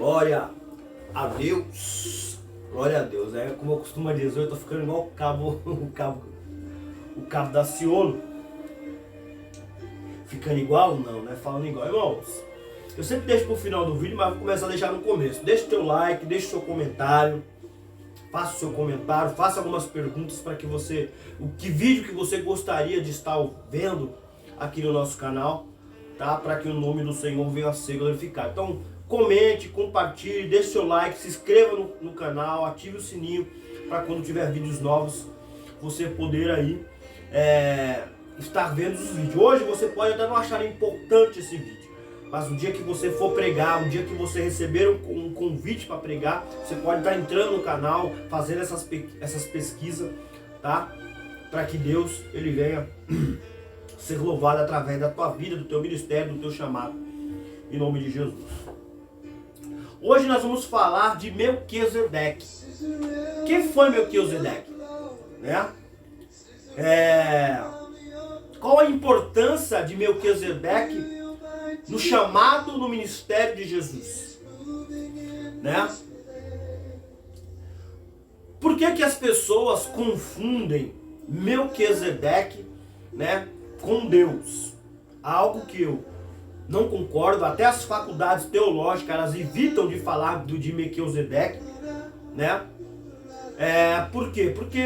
Glória a Deus. Glória a Deus. É como eu costumo dizer, eu tô ficando igual o cabo da Ciolo. Ficando igual? Não, né? Falando igual. Irmãos, eu sempre deixo pro final do vídeo, mas vou começar a deixar no começo. Deixa o teu like, deixa o seu comentário. Faça o seu comentário, faça algumas perguntas para que você... Que vídeo que você gostaria de estar vendo aqui no nosso canal, tá? Para que o nome do Senhor venha a ser glorificado. Então, comente, compartilhe, deixe seu like, se inscreva no canal, ative o sininho para quando tiver vídeos novos, você poder aí estar vendo os vídeos. Hoje você pode até não achar importante esse vídeo, mas no dia que você for pregar, no dia que você receber um convite para pregar, você pode estar entrando no canal, fazendo essas pesquisas, tá? Para que Deus ele venha ser louvado através da tua vida, do teu ministério, do teu chamado, em nome de Jesus. Hoje nós vamos falar de Melquisedeque. Quem foi Melquisedeque? Né? Qual a importância de Melquisedeque no chamado, no ministério de Jesus, né? Por que as pessoas confundem Melquisedeque, né, com Deus? Algo que eu não concordo. Até as faculdades teológicas elas evitam de falar de Melquisedeque, né? Por quê? Porque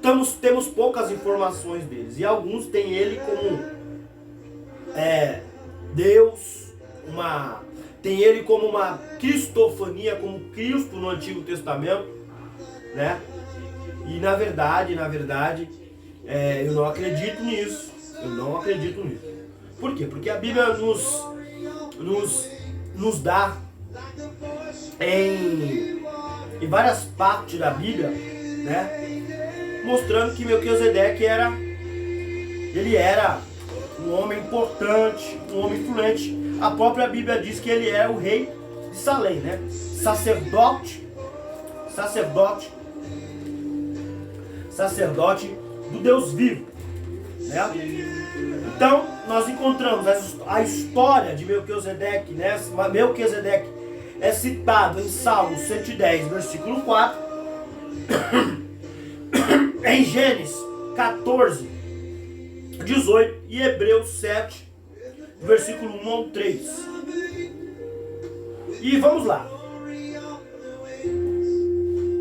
temos poucas informações deles, e alguns têm ele como Deus, tem ele como uma cristofania, como Cristo no Antigo Testamento, né? E na verdade, eu não acredito nisso. Por quê? Porque a Bíblia nos dá em várias partes da Bíblia, né, mostrando que Melquisedeque era um homem importante, um homem influente. A própria Bíblia diz que ele é o rei de Salém, né? Sacerdote do Deus vivo, né? Então, nós encontramos a história de Melquisedeque, né? Melquisedeque é citado em Salmo 110, versículo 4, em Gênesis 14, 18 e Hebreus 7, versículo 1 ao 3. E vamos lá.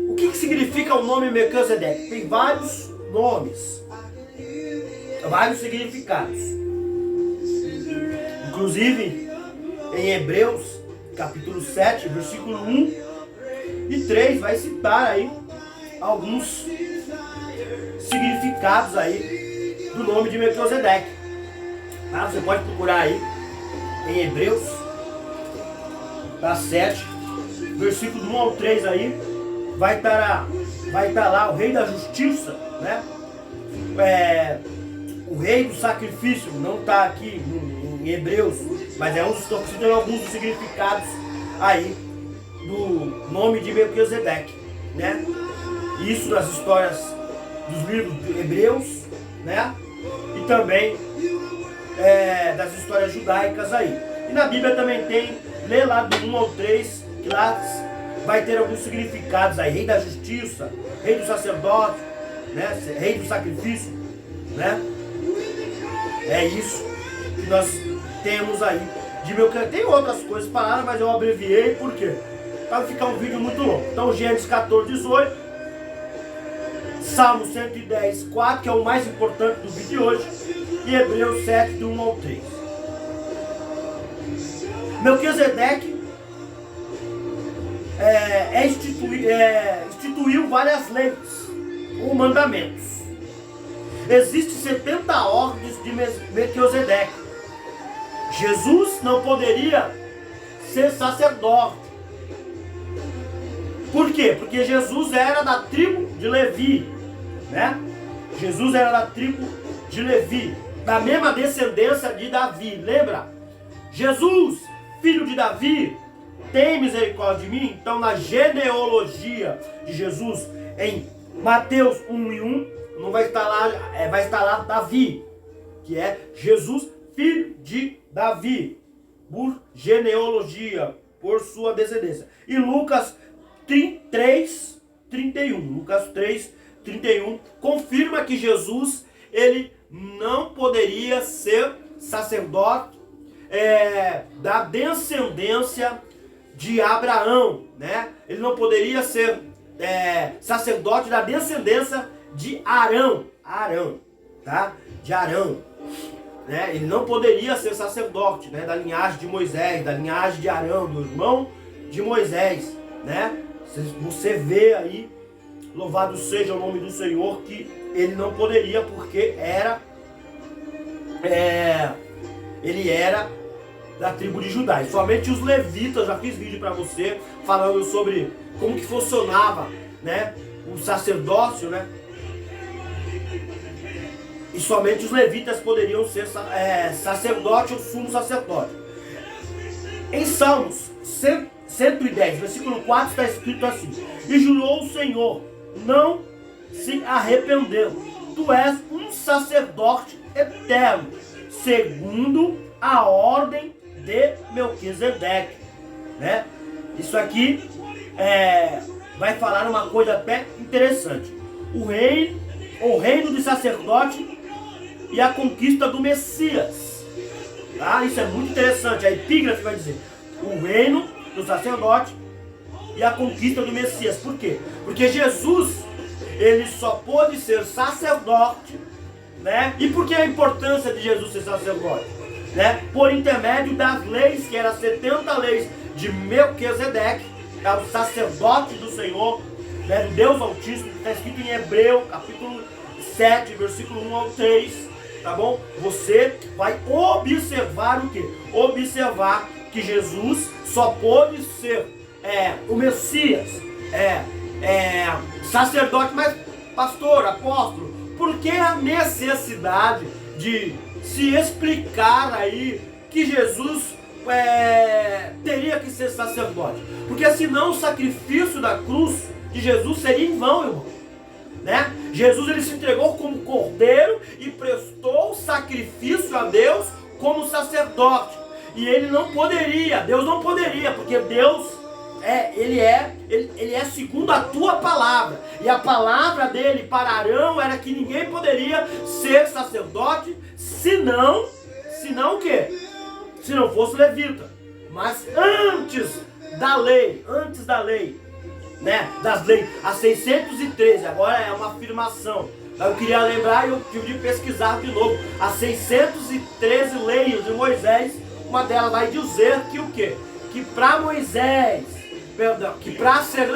O que significa o nome Melquisedeque? Tem vários nomes, vários significados. Inclusive, em Hebreus, capítulo 7, versículo 1 e 3, vai citar aí alguns significados aí do nome de Melquisedeque. Tá? Você pode procurar aí em Hebreus, tá? 7, versículo 1 ao 3 aí, vai estar lá o rei da justiça, né? O rei do sacrifício, não está aqui em Hebreus, mas estou citando alguns dos significados aí do nome de Melquisedeque, né? Isso nas histórias dos livros de Hebreus, né? E também das histórias judaicas aí. E na Bíblia também lê lá do 1 ao 3, que lá vai ter alguns significados aí: rei da justiça, rei do sacerdote, né? Rei do sacrifício, né? É isso que nós temos aí de Melquisedeque. Tem outras coisas paradas, mas eu abreviei, por quê? Para ficar um vídeo muito longo. Então, Gênesis 14, 18, Salmo 110, 4, que é o mais importante do vídeo de hoje, e Hebreus 7, do 1 ao 3. Melquisedeque instituiu várias leis ou mandamentos. Existem 70 ordens de Melquisedeque. Jesus não poderia ser sacerdote. Por quê? Porque Jesus era da tribo de Levi, né? Jesus era da tribo de Levi, da mesma descendência de Davi. Lembra? Jesus, filho de Davi, tem misericórdia de mim. Então, na genealogia de Jesus, em Mateus 1 e 1, não vai estar lá, vai estar lá Davi, que é Jesus, filho de Davi, por genealogia, por sua descendência. E Lucas 3, 31. Lucas 3, 31 confirma que Jesus, ele não poderia ser sacerdote da descendência de Abraão, né? Ele não poderia ser sacerdote da descendência de Arão, tá? De Arão, né? Ele não poderia ser sacerdote, né? Da linhagem de Moisés, da linhagem de Arão, do irmão de Moisés, né? Você vê aí, louvado seja o nome do Senhor, que ele não poderia, porque ele era da tribo de Judá. E somente os levitas, já fiz vídeo para você falando sobre como que funcionava, né, o sacerdócio, né? E somente os levitas poderiam ser sacerdote ou sumo sacerdote. Em Salmos 110, versículo 4, está escrito assim: e jurou o Senhor, não se arrependeu, tu és um sacerdote eterno, segundo a ordem de Melquisedeque, né? Isso aqui vai falar uma coisa até interessante. O reino do sacerdote e a conquista do Messias, tá? Isso é muito interessante. A epígrafe vai dizer o reino do sacerdote e a conquista do Messias. Por quê? Porque Jesus, ele só pôde ser sacerdote, né? E por que a importância de Jesus ser sacerdote? Né? Por intermédio das leis, que eram 70 leis de Melquisedeque, é o sacerdote do Senhor, né? Do Deus Altíssimo, que está escrito em Hebreu, capítulo 7, versículo 1 ao 3, tá bom? Você vai observar o quê? Observar que Jesus só pôde ser o Messias, sacerdote. Mas, pastor, apóstolo, por que a necessidade de se explicar aí que Jesus teria que ser sacerdote? Porque senão o sacrifício da cruz de Jesus seria em vão, irmão, né? Jesus, ele se entregou como cordeiro e prestou sacrifício a Deus como sacerdote. E ele não poderia, Deus não poderia, porque Deus ele é segundo a tua palavra. E a palavra dele para Arão era que ninguém poderia ser sacerdote senão o quê? Se não fosse levita. Mas antes da lei, né, das leis, a 613, agora é uma afirmação. Eu queria lembrar e eu tive de pesquisar de novo. As 613 leis de Moisés, uma delas vai dizer que o quê? Que para Moisés, que para ser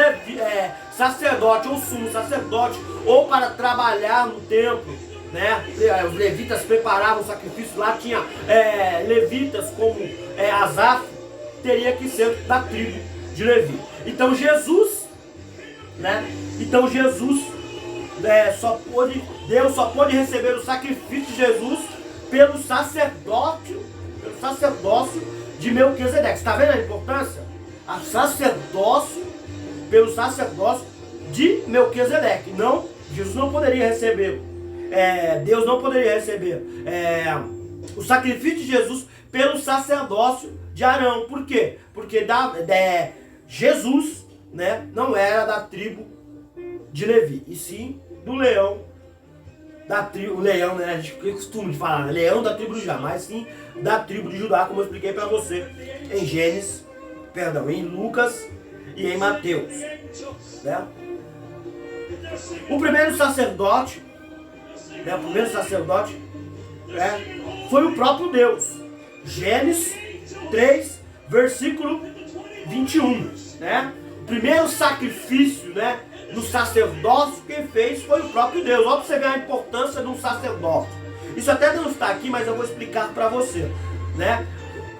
sacerdote ou sumo sacerdote, ou para trabalhar no templo, né? Os levitas preparavam o sacrifício, lá tinha levitas como Asaf, teria que ser da tribo de Levi. Então Jesus, né? Deus só pôde receber o sacrifício de Jesus pelo sacerdócio de Melquisedeque. Está vendo a importância? Pelo sacerdócio de Melquisedeque. Não, Jesus não poderia receber, Deus não poderia receber o sacrifício de Jesus pelo sacerdócio de Arão. Por quê? Porque Jesus, né, não era da tribo de Levi, e sim do leão da tribo, leão, né, a gente costuma de falar, né, leão da tribo de Judá, mas sim da tribo de Judá, como eu expliquei para você em Lucas e em Mateus, né? O primeiro sacerdote, foi o próprio Deus. Gênesis 3, versículo 21, né? O primeiro sacrifício, né, no sacerdócio, quem fez foi o próprio Deus. Olha para você ver a importância de um sacerdote. Isso até não está aqui, mas eu vou explicar para você, né?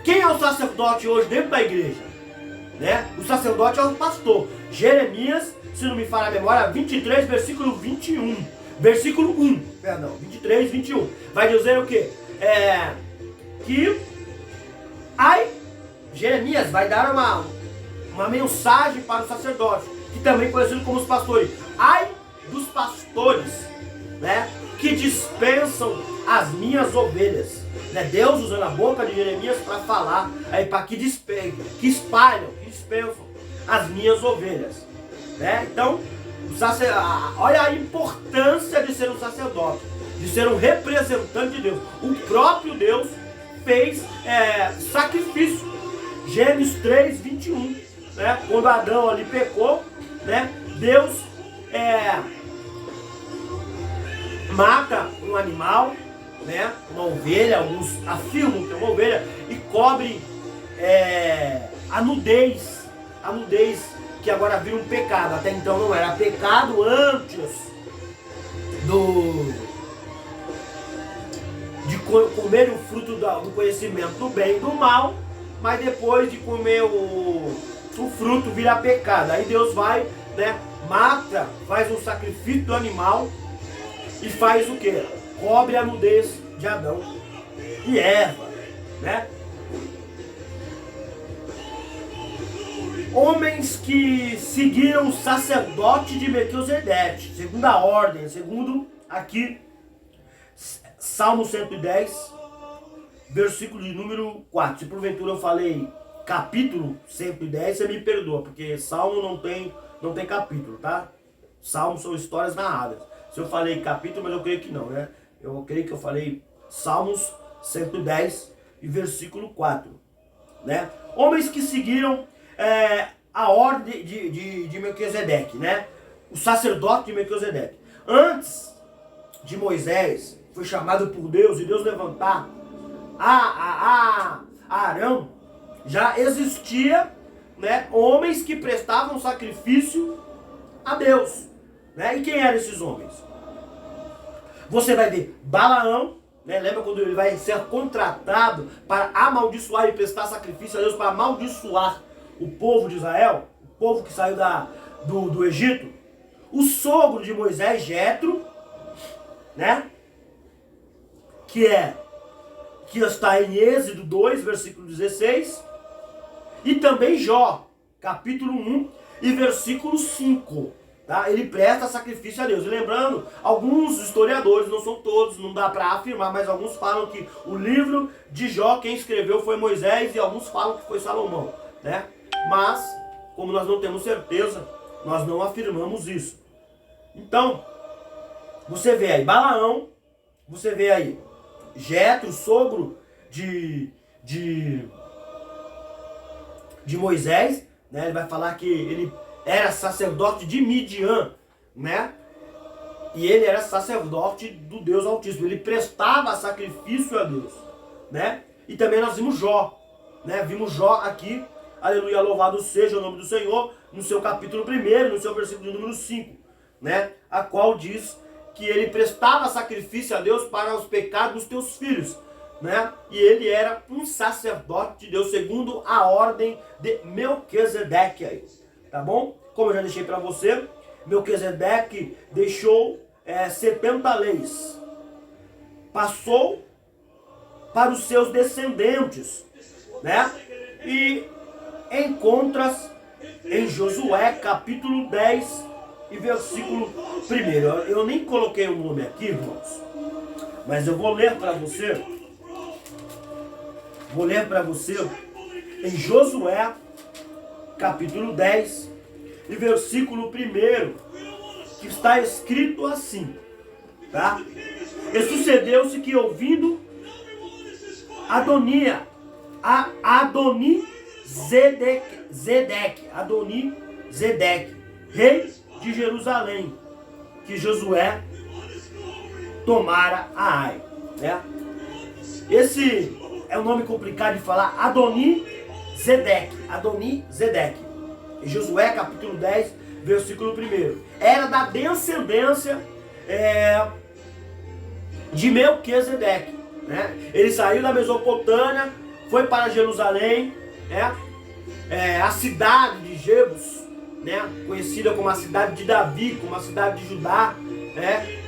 Quem é o sacerdote hoje dentro da igreja? Né? O sacerdote é o pastor. Jeremias, se não me falha a memória, 23, versículo 21. Versículo 1, perdão, 23, 21. Vai dizer o quê? Jeremias vai dar uma mensagem para o sacerdote, que também é conhecido como os pastores. Ai dos pastores, né, que dispensam as minhas ovelhas. Né? Deus usando a boca de Jeremias para falar, aí para que espalham, que dispensam as minhas ovelhas. Né? Então, olha a importância de ser um sacerdote, de ser um representante de Deus. O próprio Deus fez sacrifício. Gênesis 3, 21. Né? Quando Adão ali pecou, né? Deus mata um animal, né? Uma ovelha, alguns afirmam que é uma ovelha, e cobre a nudez que agora vira um pecado. Até então não era pecado antes de comer o fruto do conhecimento do bem e do mal, mas depois de comer o fruto vira pecado. Aí Deus vai, né, mata, faz um sacrifício do animal e faz o quê? Cobre a nudez de Adão e Eva, né? Homens que seguiram o sacerdote de Melquisedeque, segundo a ordem, segundo aqui Salmo 110, versículo de número 4. Se porventura eu falei capítulo 110, você me perdoa, porque Salmo não tem capítulo, tá? Salmo são histórias narradas. Se eu falei capítulo, mas eu creio que não, né? Eu creio que eu falei Salmos 110 e versículo 4, né? Homens que seguiram a ordem de Melquisedeque, né? O sacerdote de Melquisedeque. Antes de Moisés, foi chamado por Deus e Deus levantar a Arão, já existia, né, homens que prestavam sacrifício a Deus, né? E quem eram esses homens? Você vai ver Balaão, né? Lembra quando ele vai ser contratado para amaldiçoar e prestar sacrifício a Deus, para amaldiçoar o povo de Israel, o povo que saiu do Egito? O sogro de Moisés, Jetro, né? Que está em Êxodo 2, versículo 16, e também Jó, capítulo 1 e versículo 5. Tá? Ele presta sacrifício a Deus. E lembrando, alguns historiadores, não são todos, não dá para afirmar, mas alguns falam que o livro de Jó, quem escreveu foi Moisés, e alguns falam que foi Salomão, né? Mas, como nós não temos certeza, nós não afirmamos isso. Então, você vê aí Balaão, você vê aí Jetro, sogro de Moisés, né? Ele vai falar que ele era sacerdote de Midian, né? E ele era sacerdote do Deus Altíssimo. Ele prestava sacrifício a Deus, né? E também nós vimos Jó, né? Vimos Jó aqui, aleluia, louvado seja o nome do Senhor, no seu capítulo 1, no seu versículo número 5, né? A qual diz que ele prestava sacrifício a Deus para os pecados dos teus filhos, né? E ele era um sacerdote de Deus, segundo a ordem de Melquisedeque aí, tá bom? Como eu já deixei para você, Melquisedeque deixou 70 leis, passou para os seus descendentes, né? E encontras em Josué capítulo 10 e versículo 1. Eu nem coloquei o nome aqui, irmãos, mas eu vou ler para você. Vou ler para você em Josué capítulo 10 e versículo 1, que está escrito assim, tá? E sucedeu-se que, ouvindo Adoni-Zedeque, rei de Jerusalém, que Josué tomara a Ai, né? Esse é um nome complicado de falar, Adoni-Zedeque. Em Josué capítulo 10, versículo 1. Era da descendência de Melquisedeque, né? Ele saiu da Mesopotâmia, foi para Jerusalém, né? A cidade de Jebus, né? Conhecida como a cidade de Davi, como a cidade de Judá, né?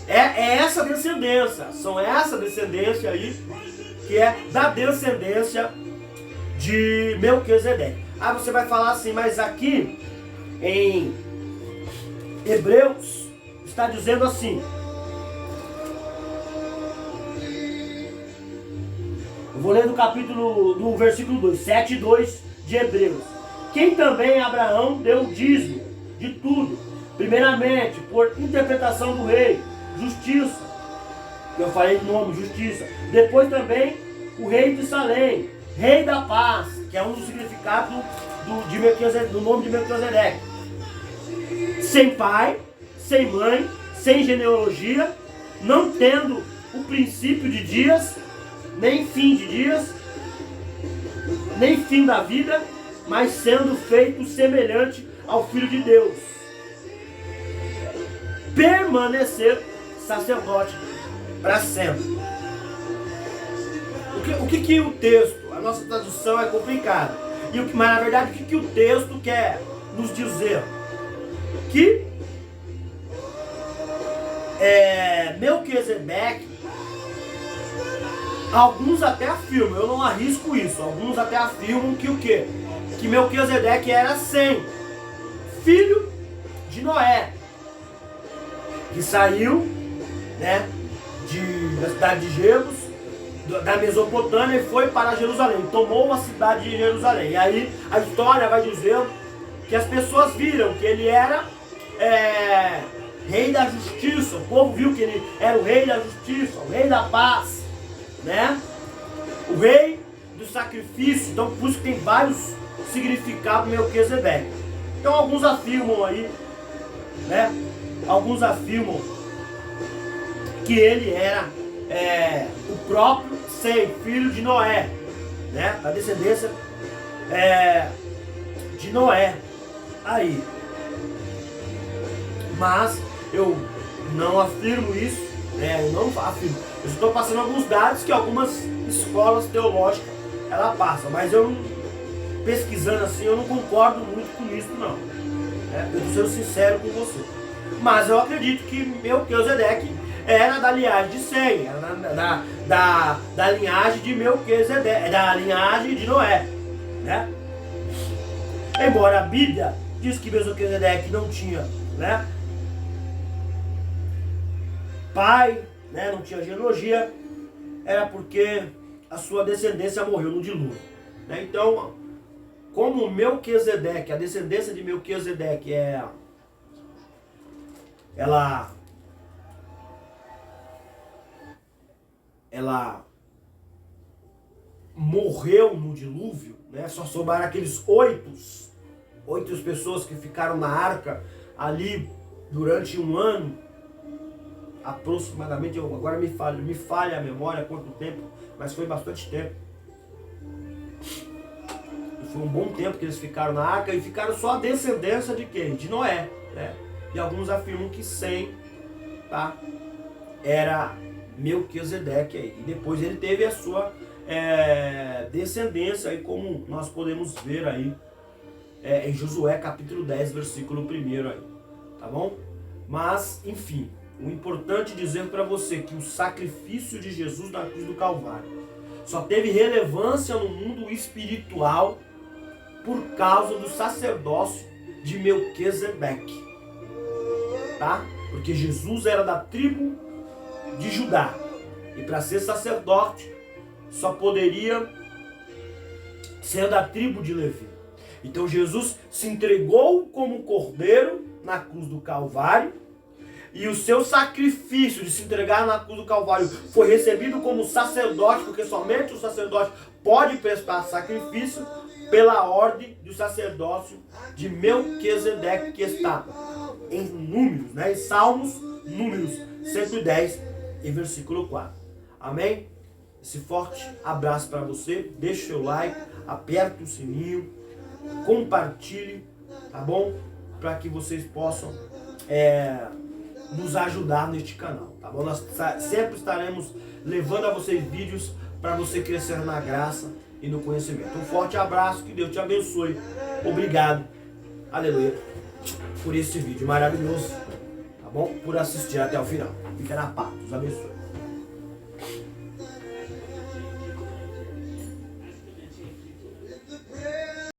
É essa descendência, são essa descendência aí, que é da descendência de Melquisedeque. Aí você vai falar assim, mas aqui em Hebreus está dizendo assim, Eu vou ler do versículo 2, 7 e 2 de Hebreus. Quem também Abraão deu o dízimo de tudo, primeiramente por interpretação do rei, justiça, que eu falei de nome, justiça. Depois também o rei de Salém, rei da paz, que é um dos significados do nome de Melquisedeque. Sem pai, sem mãe, sem genealogia, não tendo o princípio de dias, nem fim de dias, nem fim da vida, mas sendo feito semelhante ao Filho de Deus. Permanecer sacerdote para sempre. O que o texto, a nossa tradução é complicada, mas na verdade o que o texto quer nos dizer? Que Melquisedeque, alguns até afirmam, eu não arrisco isso, alguns até afirmam que o quê? Que Melquisedeque era Sem, filho de Noé, que saiu, né, da cidade de Jebus, da Mesopotâmia, e foi para Jerusalém, tomou a cidade de Jerusalém. E aí a história vai dizendo que as pessoas viram que ele era rei da justiça, o povo viu que ele era o rei da justiça, o rei da paz, né? O rei do sacrifício. Então por isso que tem vários significados Melquisedeque. Então alguns afirmam aí, né? Alguns afirmam que ele era o próprio Sem, filho de Noé, né? Da descendência de Noé. Aí. Mas eu não afirmo isso, eu não afirmo. Eu estou passando alguns dados que algumas escolas teológicas ela passa, mas eu, pesquisando assim, eu não concordo muito com isso não. Eu estou sendo sincero com você. Mas eu acredito que Melquisedeque era da linhagem de Sem, era da linhagem de Melquisedeque, da linhagem de Noé, né? Embora a Bíblia diz que Melquisedeque não tinha, né, pai, né, não tinha genealogia, era porque a sua descendência morreu no dilúvio, né? Então, como Melquisedeque, a descendência de Melquisedeque ela morreu no dilúvio, né? Só sobraram aqueles oito pessoas que ficaram na arca ali durante um ano, aproximadamente. Agora me falha a memória quanto tempo, mas foi bastante tempo. E foi um bom tempo que eles ficaram na arca, e ficaram só a descendência de quem? De Noé, né? E alguns afirmam que Sem, tá, era Melquisedeque aí. E depois ele teve a sua descendência aí, como nós podemos ver aí em Josué capítulo 10, versículo 1 aí, tá bom? Mas, enfim, o importante dizer para você que o sacrifício de Jesus na cruz do Calvário só teve relevância no mundo espiritual por causa do sacerdócio de Melquisedeque, tá? Porque Jesus era da tribo de Judá, e para ser sacerdote só poderia ser da tribo de Levi. Então Jesus se entregou como cordeiro na cruz do Calvário, e o seu sacrifício de se entregar na cruz do Calvário foi recebido como sacerdote, porque somente o sacerdote pode prestar sacrifício pela ordem do sacerdócio de Melquisedeque, que está em Números, né? Em Salmos, Números 110 e versículo 4. Amém? Esse forte abraço para você. Deixe o seu like, aperte o sininho, compartilhe, tá bom? Para que vocês possam nos ajudar neste canal, tá bom? Nós sempre estaremos levando a vocês vídeos para você crescer na graça e no conhecimento. Um forte abraço, que Deus te abençoe. Obrigado, aleluia, por esse vídeo maravilhoso, tá bom? Por assistir até o final. Fica na paz, Deus abençoe.